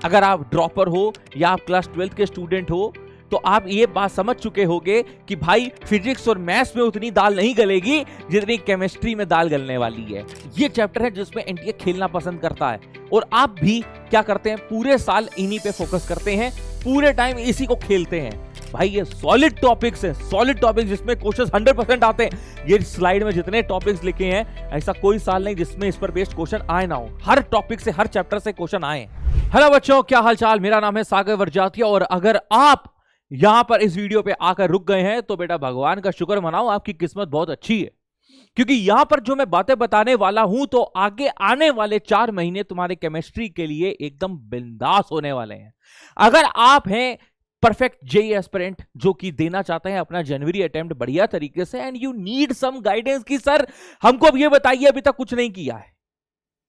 अगर आप ड्रॉपर हो या आप क्लास 12th के स्टूडेंट हो तो आप ये बात समझ चुके होंगे कि भाई फिजिक्स और मैथ्स में उतनी दाल नहीं गलेगी जितनी केमिस्ट्री में दाल गलने वाली है। ये चैप्टर है जिसमें एनटीए खेलना पसंद करता है और आप भी क्या करते हैं, पूरे साल इन्हीं पे फोकस करते हैं, पूरे टाइम इसी को खेलते हैं। भाई ये सॉलिड टॉपिक्स हैं, सॉलिड टॉपिक्स जिसमें क्वेश्चंस 100% आते हैं। ये स्लाइड में जितने टॉपिक्स लिखे हैं ऐसा कोई साल नहीं जिसमें इस पर बेस्ड क्वेश्चन आए ना हो। हर टॉपिक से, हर चैप्टर से क्वेश्चन आए। हेलो बच्चों, क्या हालचाल? मेरा नाम है सागर वर्जातिया और अगर आप यहां पर इस वीडियो पे आकर रुक गए हैं तो बेटा भगवान का शुक्र मनाओ, आपकी किस्मत बहुत अच्छी है, क्योंकि यहां पर जो मैं बातें बताने वाला हूं तो आगे आने वाले 4 महीने तुम्हारे केमिस्ट्री के लिए एकदम बिंदास होने वाले हैं। अगर आप हैं परफेक्ट जेईई एस्पिरेंट जो कि देना चाहते हैं अपना जनवरी अटेम्प्ट बढ़िया तरीके से and you need some guidance कि सर हमको अब ये बताइए, अभी तक कुछ नहीं किया है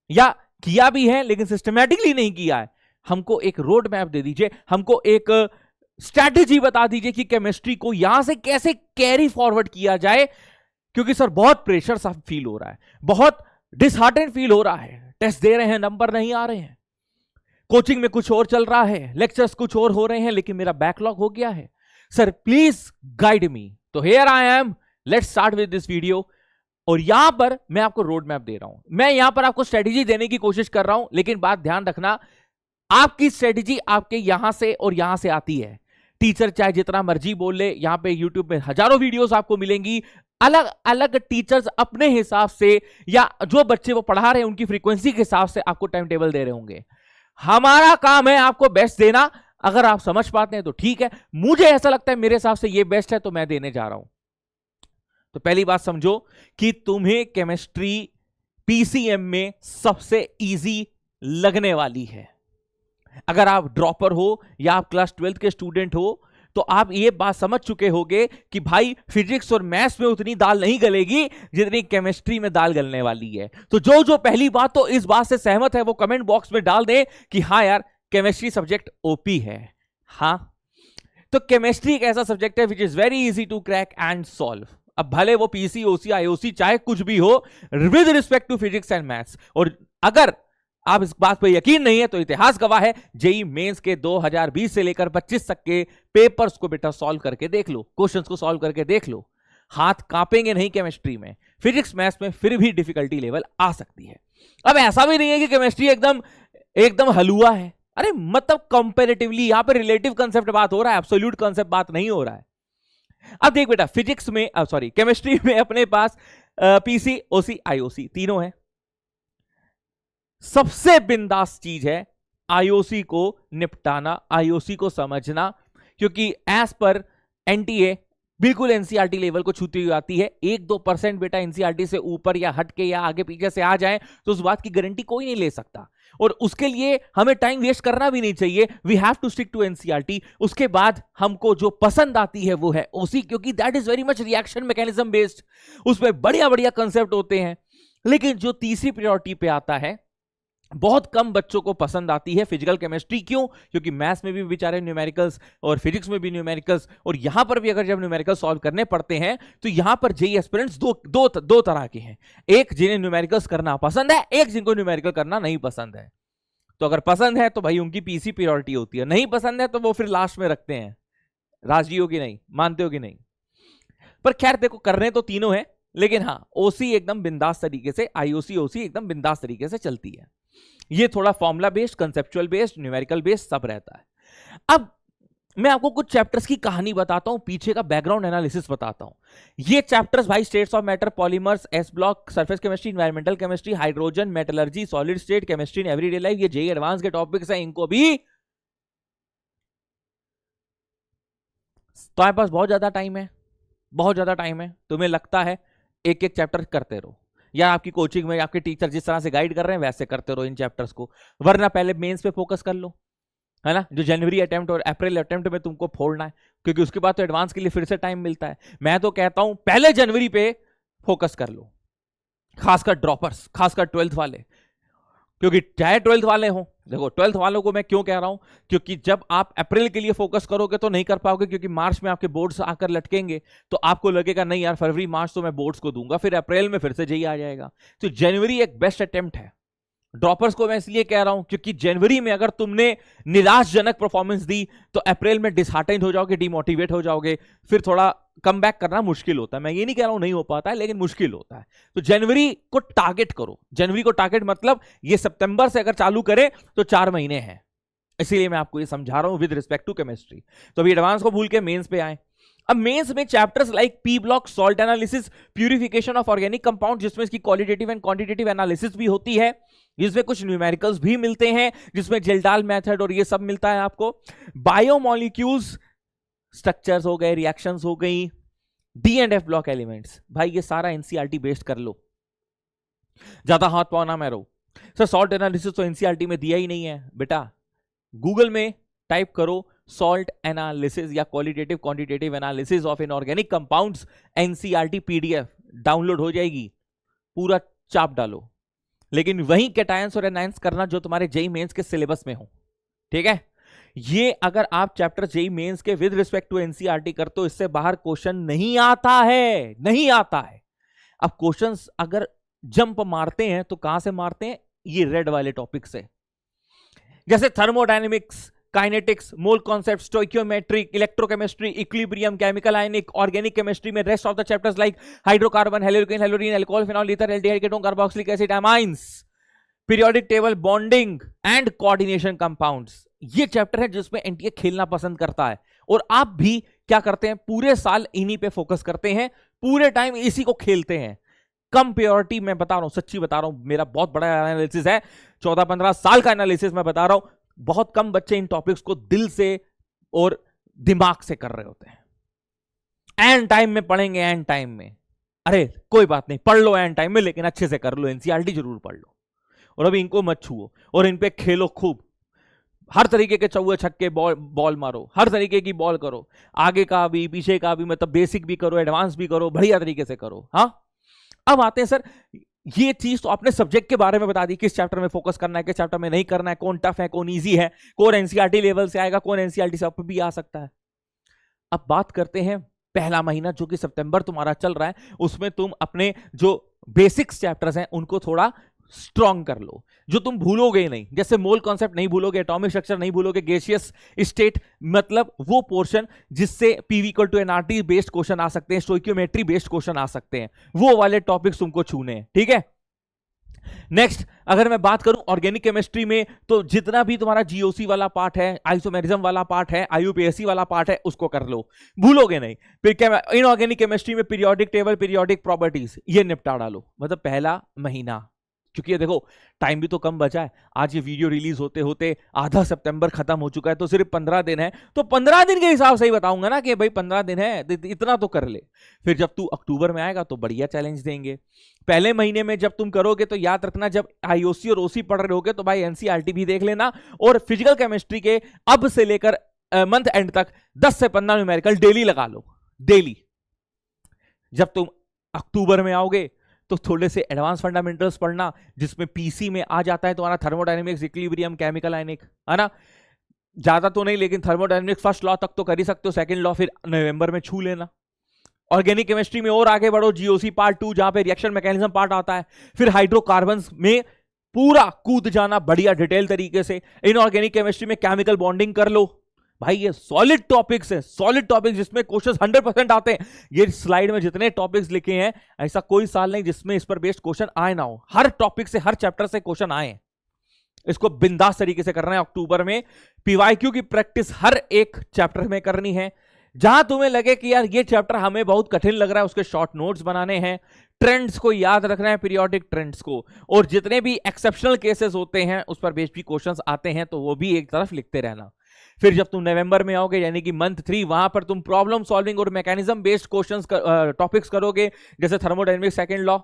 या किया भी है लेकिन सिस्टमैटिकली नहीं किया है, हमको एक रोड मैप दे दीजिए, हमको एक स्ट्रैटेजी बता दीजिए कि केमिस्ट्री को यहां से कैसे कैरी फॉरवर्ड किया जाए, क्योंकि सर बहुत प्रेशर सा फील हो रहा है, बहुत डिसहार्टेंड फील हो रहा है। टेस्ट दे रहे हैं, नंबर नहीं आ रहे हैं, कोचिंग में कुछ और चल रहा है, लेक्चर्स कुछ और हो रहे हैं, लेकिन मेरा बैकलॉग हो गया है। Sir please guide me. तो here I am, let's start with this video. और यहां पर मैं आपको रोड मैप दे रहा हूं, मैं यहां पर आपको स्ट्रेटेजी देने की कोशिश कर रहा हूं, लेकिन बात ध्यान रखना, आपकी स्ट्रेटेजी आपके यहां से और यहां से आती है। टीचर चाहे जितना मर्जी बोल ले, यहां पे यूट्यूब में हजारों वीडियोस आपको मिलेंगी, अलग अलग टीचर्स अपने हिसाब से या जो बच्चे वो पढ़ा रहे हैं उनकी फ्रीक्वेंसी के हिसाब से आपको टाइम टेबल दे रहे होंगे। हमारा काम है आपको बेस्ट देना, अगर आप समझ पाते हैं तो ठीक है, मुझे ऐसा लगता है मेरे हिसाब से ये बेस्ट है तो मैं देने जा रहा हूं। तो पहली बात समझो कि तुम्हें केमिस्ट्री पीसीएम में सबसे इजी लगने वाली है। अगर आप ड्रॉपर हो या आप क्लास 12th के स्टूडेंट हो तो आप ये बात समझ चुके होंगे कि भाई फिजिक्स और मैथ्स में उतनी दाल नहीं गलेगी जितनी केमिस्ट्री में दाल गलने वाली है। तो जो जो पहली बात तो इस बात से सहमत है वो कमेंट बॉक्स में डाल दे कि हाँ यार केमिस्ट्री सब्जेक्ट ओपी है। हाँ, तो केमिस्ट्री एक ऐसा सब्जेक्ट है which is very easy to crack and solve. अब भले वो पीसी, ओसी, आईओसी चाहे कुछ भी हो, with respect to physics and maths. और अगर आप इस बात पर यकीन नहीं है तो इतिहास गवाह है, जेईई मेंस के 2020 से लेकर 25 तक के पेपर्स को बेटा सॉल्व करके देख लो, क्वेश्चंस को सॉल्व करके देख लो, हाथ कांपेंगे नहीं केमिस्ट्री में। फिजिक्स मैथ्स में फिर भी डिफिकल्टी लेवल आ सकती है। अब ऐसा भी नहीं है कि केमिस्ट्री एकदम हलुआ है, अरे मतलब कंपैरेटिवली यहां पर रिलेटिव कंसेप्ट बात हो रहा है, एब्सोल्यूट कंसेप्ट बात नहीं हो रहा है। अब देख बेटा, फिजिक्स में केमिस्ट्री में अपने पास पीसी, ओसी, आईओसी तीनों है। सबसे बिंदास चीज है आईओसी को निपटाना, आईओसी को समझना, क्योंकि एज पर एनटीए बिल्कुल एनसीईआरटी लेवल को छूती हुई आती है। 1-2% बेटा एनसीईआरटी से ऊपर या हटके या आगे पीछे से आ जाए तो उस बात की गारंटी कोई नहीं ले सकता, और उसके लिए हमें टाइम वेस्ट करना भी नहीं चाहिए। We have to stick to NCERT. उसके बाद हमको जो पसंद आती है वो है ओसी, क्योंकि that is very much reaction mechanism based, उसमें बढ़िया बढ़िया कंसेप्ट होते हैं। लेकिन जो तीसरी प्रायोरिटी पे आता है, बहुत कम बच्चों को पसंद आती है फिजिकल केमिस्ट्री। क्यों? क्योंकि मैथ्स में भी बेचारे न्यूमेरिकल्स और फिजिक्स में भी न्यूमेरिकल्स, और यहां पर भी अगर जब न्यूमेरिकल सॉल्व करने पड़ते हैं तो यहां पर जेईई एस्पिरेंट्स दो तरह के हैं, एक जिन्हें न्यूमेरिकल्स करना पसंद है, एक जिनको न्यूमेरिकल करना नहीं पसंद है। तो अगर पसंद है तो भाई उनकी पीसी प्रायोरिटी होती है, नहीं पसंद है तो वो फिर लास्ट में रखते हैं। राजी हो कि नहीं, मानते हो कि नहीं? पर खैर देखो, करने तो तीनों है, लेकिन हाँ ओसी एकदम बिंदास तरीके से, आईओसी ओसी एकदम बिंदास तरीके से चलती है। ये थोड़ा formula based, conceptual based, numerical based सब रहता है। अब मैं आपको कुछ चैप्टर्स की कहानी बताता हूं, पीछे का बैकग्राउंड एनालिसिस बताता हूं। ये चैप्टर्स भाई states of matter, polymers, S block, surface chemistry, environmental chemistry, hydrogen, metallurgy, solid state chemistry in everyday life, ये जेईई एडवांस के टॉपिक्स हैं, इनको भी तुम्हारे पास बहुत ज्यादा टाइम है, बहुत ज्यादा टाइम है, तुम्हें लगता है एक एक चैप्टर करते रहो, या आपकी कोचिंग में आपके टीचर जिस तरह से गाइड कर रहे हैं वैसे करते रहो इन चैप्टर्स को, वरना पहले मेंस पे फोकस कर लो, है ना। जो जनवरी अटेम्प्ट और अप्रैल अटेम्प्ट में तुमको फोड़ना है, क्योंकि उसके बाद तो एडवांस के लिए फिर से टाइम मिलता है। मैं तो कहता हूं पहले जनवरी पे फोकस कर लो, खासकर ड्रॉपर्स, खासकर 12th वाले, क्योंकि चाहे 12th वाले हो, देखो 12th वालों को मैं क्यों कह रहा हूं, क्योंकि जब आप अप्रैल के लिए फोकस करोगे तो नहीं कर पाओगे, क्योंकि मार्च में आपके बोर्ड्स आकर लटकेंगे, तो आपको लगेगा नहीं यार फरवरी मार्च तो मैं बोर्ड्स को दूंगा, फिर अप्रैल में फिर से जेईई आ जाएगा। तो जनवरी एक बेस्ट अटेम्प्ट है, ड्रॉपर्स को मैं इसलिए कह रहा हूं क्योंकि जनवरी में अगर तुमने निराशजनक परफॉर्मेंस दी तो अप्रैल में डिसहार्टेंड हो जाओगे, डिमोटिवेट हो जाओगे, फिर थोड़ा कम बैक करना मुश्किल होता है। मैं ये नहीं कह रहा हूं नहीं हो पाता है, लेकिन मुश्किल होता है। तो जनवरी को टारगेट करो। जनवरी को टारगेट मतलब ये सितंबर से अगर चालू करे तो 4 महीने हैं, इसीलिए मैं आपको ये समझा रहा हूं विद रिस्पेक्ट टू केमिस्ट्री। तो अभी एडवांस को भूल के मेंस पे आए। अब मेंस में chapters like P block, salt analysis, purification of organic compound, जिसमें इसकी क्वालिटेटिव एंड क्वांटिटेटिव एनालिसिस भी होती है, जिसमें कुछ न्यूमेरिकल्स भी मिलते हैं, जिसमें जेल्डाल मेथड और ये सब मिलता है आपको। बायोमोलिक्यूल्स, स्ट्रक्चर्स हो गए, रिएक्शंस हो गई, D and F block elements, भाई ये सारा एनसीईआरटी बेस्ड कर लो, ज्यादा हाथ पाओ ना मैरो। सर सॉल्ट एनालिसिस तो एनसीईआरटी में दिया ही नहीं है बेटा। गूगल में टाइप करो सॉल्ट एनालिसिस या qualitative quantitative analysis of inorganic compounds, NCERT PDF download हो जाएगी, पूरा चाप डालो। लेकिन वही कैटायंस और एनायंस करना जो तुम्हारे जेई मेंस के सिलेबस में हो, ठीक है। ये अगर आप चैप्टर जेई मेंस के विद रिस्पेक्ट टू एनसीईआरटी करते हो, इससे बाहर क्वेश्चन नहीं आता है, नहीं आता है। अब क्वेश्चंस अगर जंप मारते हैं तो कहां से मारते हैं, ये रेड वाले टॉपिक से, जैसे thermodynamics, kinetics, mole concept, stoichiometry, electrochemistry, equilibrium, chemical ionic, organic chemistry में rest of the chapters like hydrocarbon, haloalkane, haloarene, alcohol, phenol, ether, aldehyde, ketone, carboxylic acid, amines, periodic table, bonding and coordination compounds, ये chapter है जिसमें NTA खेलना पसंद करता है। और आप भी क्या करते हैं, पूरे साल इन्हीं पे फोकस करते हैं, पूरे टाइम इसी को खेलते हैं। कम प्योरिटी, मैं बता रहा हूं, सच्ची बता रहा हूं, मेरा बहुत बड़ा एनालिसिस है, 14-15 साल का एनालिसिस मैं बता रहा हूं। बहुत कम बच्चे इन टॉपिक्स को दिल से और दिमाग से कर रहे होते हैं। एंड टाइम में पढ़ेंगे, एंड टाइम में, अरे कोई बात नहीं, पढ़ लो एंड टाइम में, लेकिन अच्छे से कर लो, एनसीईआरटी जरूर पढ़ लो। और अभी इनको मत छुओ और इन पे खेलो खूब, हर तरीके के चौके छक्के बॉल मारो, हर तरीके की बॉल करो, आगे का भी पीछे का भी, मतलब बेसिक भी करो, एडवांस भी करो, बढ़िया तरीके से करो। हाँ, अब आते हैं सर, ये चीज तो आपने सब्जेक्ट के बारे में बता दी, किस चैप्टर में फोकस करना है, किस चैप्टर में नहीं करना है, कौन टफ है, कौन इजी है, कौन एनसीईआरटी लेवल से आएगा, कौन एनसीईआरटी से अप भी आ सकता है। अब बात करते हैं पहला महीना जो कि सितंबर तुम्हारा चल रहा है, उसमें तुम अपने जो बेसिक्स चैप्टर्स हैं उनको थोड़ा स्ट्रॉन्ग कर लो, जो तुम भूलोगे नहीं। जैसे मोल कॉन्सेप्ट नहीं भूलोगे, एटॉमिक स्ट्रक्चर नहीं भूलोगे, गैसियस स्टेट, मतलब वो पोर्शन जिससे PV equal to NRT based question आ सकते हैं, स्टोइकियोमेट्री बेस्ड क्वेश्चन आ सकते हैं, वो वाले टॉपिक्स तुमको छूने हैं, ठीक है। नेक्स्ट अगर मैं बात करूं ऑर्गेनिक केमिस्ट्री में, तो जितना भी तुम्हारा जीओसी वाला पार्ट है, आइसोमेरिज्म वाला पार्ट है, आईयूपीएससी वाला पार्ट है, उसको कर लो, भूलोगे नहीं। फिर इनऑर्गेनिक केमिस्ट्री में पीरियोडिक टेबल, पीरियोडिक प्रॉपर्टीज, ये निपटा डालो, मतलब पहला महीना। क्योंकि देखो टाइम भी तो कम बचा है, आज ये वीडियो रिलीज होते होते आधा सितंबर खत्म हो चुका है, तो सिर्फ 15 दिन है, तो 15 दिन के हिसाब से ही बताऊंगा ना कि भाई 15 दिन है, इतना तो कर ले। फिर जब तू अक्टूबर में आएगा तो बढ़िया चैलेंज देंगे। पहले महीने में जब तुम करोगे तो याद रखना, जब आईओसी और ओसी पढ़ रहे होगे तो भाई एनसीईआरटी भी देख लेना, और फिजिकल केमिस्ट्री के अब से लेकर मंथ एंड तक 10 से 15 न्यूमेरिकल डेली लगा लो, डेली। जब तुम अक्टूबर में आओगे तो थोड़े से एडवांस फंडामेंटल्स पढ़ना, जिसमें पीसी में आ जाता है तुम्हारा थर्मोडायनेमिक्स, इक्विलिब्रियम, केमिकल आयनिक, है ना। ज्यादा तो नहीं, लेकिन थर्मोडायनेमिक्स फर्स्ट लॉ तक तो कर ही सकते हो, सेकंड लॉ फिर नवंबर में छू लेना। ऑर्गेनिक केमिस्ट्री में और आगे बढ़ो, जीओसी पार्ट 2 जहां पे रिएक्शन मैकेनिज्म पार्ट आता है, फिर हाइड्रोकार्बन्स में पूरा कूद जाना बढ़िया डिटेल तरीके से। इनऑर्गेनिक केमिस्ट्री में केमिकल बॉन्डिंग कर लो, भाई ये सॉलिड टॉपिक्स है, सॉलिड टॉपिक्स जिसमें क्वेश्चन 100% आते हैं। ये स्लाइड में जितने टॉपिक्स लिखे हैं, ऐसा कोई साल नहीं जिसमें इस पर बेस्ड क्वेश्चन आए ना हो, हर टॉपिक से, हर चैप्टर से क्वेश्चन आए। इसको बिंदास तरीके से करना है। अक्टूबर में पीवाईक्यू की प्रैक्टिस हर एक चैप्टर में करनी है। जहां तुम्हें लगे कि यार ये चैप्टर हमें बहुत कठिन लग रहा है, उसके शॉर्ट नोट्स बनाने हैं, ट्रेंड्स को याद रखना है, पीरियोडिक ट्रेंड्स को, और जितने भी एक्सेप्शनल केसेस होते हैं उस पर बेस्ड भी क्वेश्चंस आते हैं, तो वो भी एक तरफ लिखते रहना। फिर जब तुम नवंबर में आओगे, यानी कि मंथ 3, वहां पर तुम प्रॉब्लम सॉल्विंग और मैकेनिज्म बेस्ड क्वेश्चंस टॉपिक्स करोगे, जैसे थर्मोडायनेमिक्स सेकंड लॉ,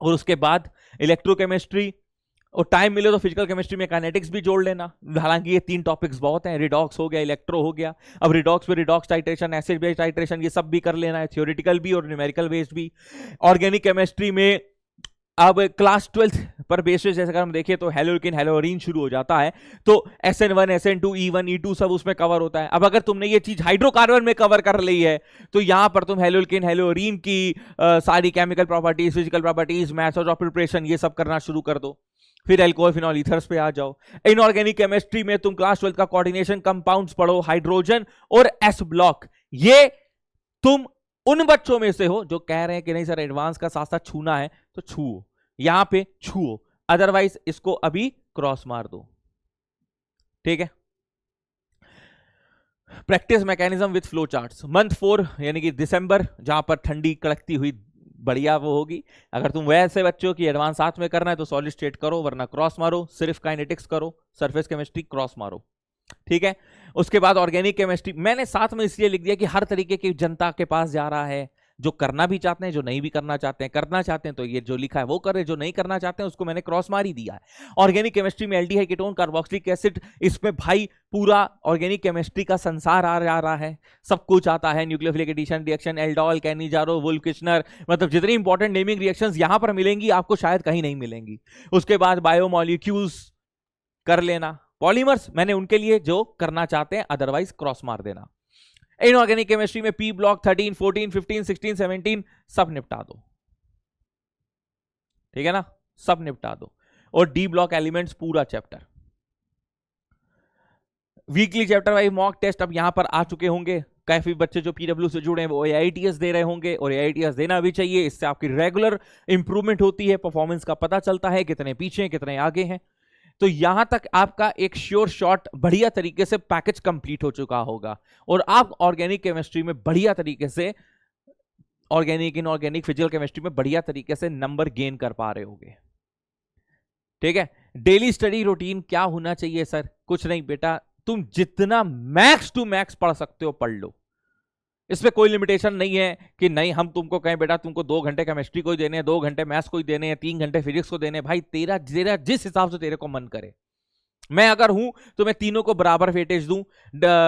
और उसके बाद इलेक्ट्रोकेमिस्ट्री, और टाइम मिले तो फिजिकल केमिस्ट्री में काइनेटिक्स भी जोड़ लेना। हालांकि ये 3 टॉपिक्स बहुत हैं, रिडॉक्स हो गया, इलेक्ट्रो हो गया, अब रिडॉक्स पे redox titration, acid based titration, ये सब भी कर लेना है, थ्योरेटिकल भी और न्यूमेरिकल बेस्ड भी। ऑर्गेनिक केमिस्ट्री में अब क्लास 12th पर बेसिस जैसे अगर हम देखें तो हेलोकिन, हेलोरीन शुरू हो जाता है, तो SN1, SN2, E1, E2 सब उसमें कवर होता है। अब अगर तुमने ये चीज हाइड्रोकार्बन में कवर कर ली है, तो यहां पर तुम हेलोकिन, हेलोरीन की सारी chemical properties, physical properties, methods of preparation, ये सब करना शुरू कर दो। फिर एल्कोहल फिनॉल ईथर्स पे आ जाओ। इनऑर्गेनिक केमिस्ट्री में तुम क्लास 12 का कोऑर्डिनेशन कंपाउंड्स पढ़ो, हाइड्रोजन और एस ब्लॉक। ये तुम उन बच्चों में से हो जो कह रहे हैं कि नहीं सर एडवांस का साथ साथ छूना है तो छुओ, यहां पे छुओ, अदरवाइज इसको अभी क्रॉस मार दो। ठीक है। Practice mechanism with flow charts, month 4 यानी कि दिसंबर, जहां पर ठंडी कड़कती हुई बढ़िया वो होगी। अगर तुम वैसे बच्चों की एडवांस साथ में करना है तो सॉलिड स्टेट करो, वरना क्रॉस मारो, सिर्फ काइनेटिक्स करो, सरफेस केमिस्ट्री क्रॉस मारो। ठीक है। उसके बाद ऑर्गेनिक केमिस्ट्री मैंने साथ में इसलिए लिख दिया कि हर तरीके की जनता के पास जा रहा है, जो करना भी चाहते हैं, जो नहीं भी करना चाहते हैं। करना चाहते हैं तो ये जो लिखा है वो करे, जो नहीं करना चाहते हैं उसको मैंने क्रॉस मार ही दिया है। ऑर्गेनिक केमिस्ट्री में एल्डिहाइड कीटोन कार्बोक्सिलिक एसिड, इसमें भाई पूरा ऑर्गेनिक केमिस्ट्री का संसार आ जा रहा है, सब कुछ आता है। Nucleophilic addition reaction, aldol, Cannizzaro, Wolff Kishner, मतलब जितनी इंपॉर्टेंट नेमिंग रिएक्शंस यहां पर मिलेंगी आपको शायद कहीं नहीं मिलेंगी। उसके बाद बायोमॉलिक्यूल्स कर लेना, पॉलीमर्स मैंने उनके लिए जो करना चाहते हैं, अदरवाइज क्रॉस मार देना। इनऑर्गेनिक केमिस्ट्री में पी ब्लॉक 13, 14, 15, 16, 17 सब निपटा दो। ठीक है ना, सब निपटा दो। और डी ब्लॉक एलिमेंट्स पूरा chapter. Weekly chapter wise mock test अब यहां पर आ चुके होंगे। काफी बच्चे जो पीडब्ल्यू से जुड़े हैं वो एआईटीएस दे रहे होंगे, और एआईटीएस देना भी चाहिए, इससे आपकी रेगुलर इंप्रूवमेंट होती है, परफॉर्मेंस का पता चलता है कितने पीछे हैं कितने आगे हैं। तो यहां तक आपका एक श्योर शॉट बढ़िया तरीके से पैकेज कंप्लीट हो चुका होगा, और आप ऑर्गेनिक केमिस्ट्री में बढ़िया तरीके से, ऑर्गेनिक इनऑर्गेनिक फिजिकल केमिस्ट्री में बढ़िया तरीके से नंबर गेन कर पा रहे होंगे। ठीक है। डेली स्टडी रूटीन क्या होना चाहिए सर? कुछ नहीं बेटा, तुम जितना मैक्स टू मैक्स पढ़ सकते हो पढ़ लो, इसमें कोई लिमिटेशन नहीं है कि नहीं हम तुमको कहें बेटा तुमको 2 घंटे केमिस्ट्री को ही देने हैं, 2 घंटे मैथ्स को ही देने हैं, 3 घंटे फिजिक्स को देने हैं। भाई तेरा जिस हिसाब से तेरे को मन करे। मैं अगर हूं तो मैं तीनों को बराबर वेटेज दूं।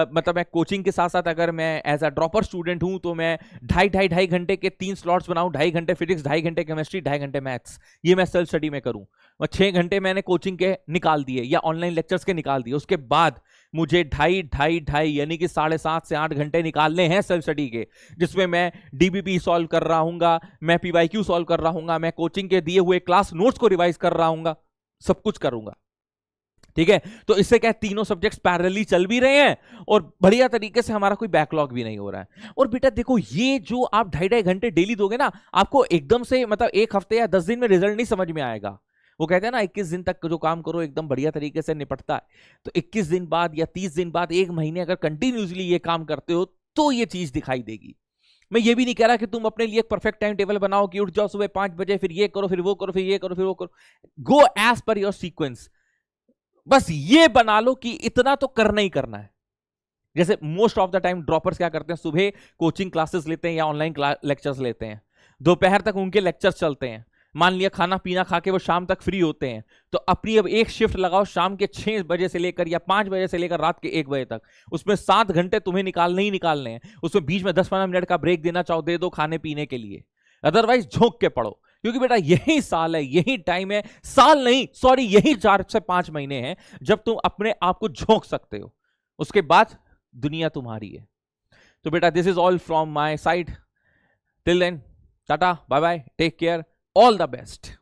मतलब मैं कोचिंग के साथ साथ अगर मैं एज अ ड्रॉपर स्टूडेंट हूं तो मैं ढाई घंटे के 3 स्लॉट्स बनाऊं, 2.5 घंटे फिजिक्स, 2.5 घंटे केमिस्ट्री, 2.5 घंटे मैथ्स। ये मैं सेल्फ स्टडी में करूं। और 6 घंटे मैंने कोचिंग के निकाल दिए या ऑनलाइन लेक्चर्स के निकाल दिए। उसके बाद मुझे ढाई यानी कि 7.5 से 8 घंटे निकालने हैं सेल्फ स्टडी के, जिसमें मैं डीबीपी सॉल्व कर रहा हूंगा, मैं पीवाईक्यू सॉल्व कर रहा हूंगा, मैं कोचिंग के दिए हुए क्लास नोट्स को रिवाइज कर रहा हूंगा, सब कुछ करूंगा। ठीक है। तो इससे क्या, तीनों सब्जेक्ट्स पैरेलली चल भी रहे हैं और बढ़िया तरीके से हमारा कोई बैकलॉग भी नहीं हो रहा है। और बेटा देखो, ये जो आप 2.5 घंटे डेली दोगे ना, आपको एकदम से मतलब 1 हफ्ते या 10 दिन में रिजल्ट नहीं समझ में आएगा। वो कहते हैं ना 21 दिन तक जो काम करो एकदम बढ़िया तरीके से निपटता है। तो 21 दिन बाद या 30 दिन बाद, 1 महीने अगर कंटिन्यूसली ये काम करते हो तो ये चीज दिखाई देगी। मैं ये भी नहीं कह रहा कि तुम अपने लिए एक परफेक्ट टाइम टेबल बनाओ कि उठ जाओ सुबह 5 बजे, फिर ये करो, फिर वो करो, फिर ये करो, फिर वो करो। Go as per your sequence. बस ये बना लो कि इतना तो करना ही करना है। जैसे most of the time droppers क्या करते हैं, सुबह कोचिंग क्लासेस लेते हैं या ऑनलाइन लेक्चर्स लेते हैं, दोपहर तक उनके लेक्चर्स चलते हैं, मान लिया खाना पीना खा के वो शाम तक फ्री होते हैं, तो अपनी अब एक शिफ्ट लगाओ शाम के 6 बजे से लेकर या 5 बजे से लेकर रात के 1 बजे तक। उसमें 7 घंटे तुम्हें निकालने ही निकालने हैं। उसमें बीच में 10-15 मिनट का ब्रेक देना चाहो दे दो खाने पीने के लिए, अदरवाइज झोंक के पढ़ो, क्योंकि बेटा यही साल है, यही टाइम है, साल नहीं सॉरी यही 4 से 5 महीने हैं जब तुम अपने आप को झोंक सकते हो। उसके बाद दुनिया तुम्हारी है। तो बेटा this is all from my side. Till then tata bye bye, take care, all the best.